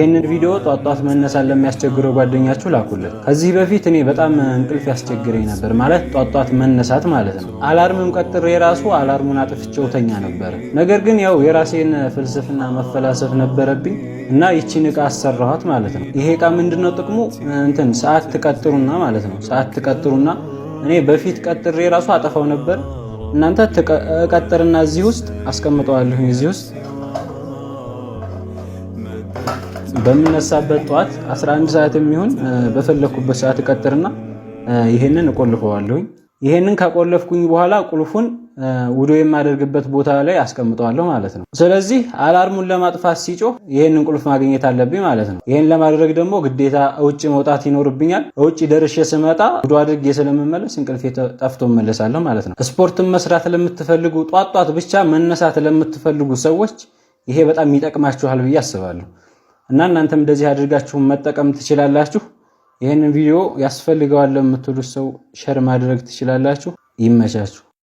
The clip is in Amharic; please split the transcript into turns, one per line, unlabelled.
ይሄንን ቪዲዮ ጧጧት መነሳት ለሚያስቸግረው ጓደኛችሁ ላኩለት። ከዚህ በፊት እኔ በጣም እንቅልፍ ያስቸግረኝ ነበር፣ ማለት ጧጧት መነሳት ማለት ነው። አላርምም ቀጥሬ ራሱ አላርሙን አጥፍቼው ተኛ ነበር። ነገር ግን ያው የራሴን ፍልስፍና መፈላሰፍ ነበረብኝ እና ይቺን ዕቃ አሰራኋት ማለት ነው። ይሄ ዕቃ ምንድነው ጥቅሙ? ሰዓት ትቀጥሩና ማለት ነው። ሰዓት ትቀጥሩና እኔ በፊት ቀጥሬ ራሱ አጠፋው ነበር። እናንተ ተቀጥርና እዚህ ውስጥ አስቀምጠዋለሁ። እዚህ ውስጥ በሚነሳበት ጧት 11 ሰዓት የሚሆን በፈለኩበት ሰዓት ቀጥርና ይሄንን እቆልፈዋለሁ። ይሄንን ከቆለፍኩኝ በኋላ ቁልፉን ውዶ የማደርግበት ቦታ ላይ አስቀምጠዋለሁ ማለት ነው። ስለዚህ አላርሙን ለማጥፋት ሲጮህ ይሄንን ቁልፍ ማግኘት አለብኝ ማለት ነው። ይሄን ለማድረግ ደግሞ ግዴታ ውጪ መውጣት ይኖርብኛል። ውጪ ደርሼ ስመጣ ውዶ አድርጌ ስለምመለስ እንቅልፌ ጠፍቶ መለሳለሁ ማለት ነው። ስፖርትን መስራት ለምትፈልጉ ጧጧት ብቻ መነሳት ለምትፈልጉ ሰዎች ይሄ በጣም ይጠቅማችኋል ብዬ አስባለሁ እና እናንተም እንደዚህ አድርጋችሁ መጠቀም ትችላላችሁ። ይሄንን ቪዲዮ ያስፈልገዋል ለምትሉት ሰው ሼር ማድረግ ትችላላችሁ። ይመቻችሁ።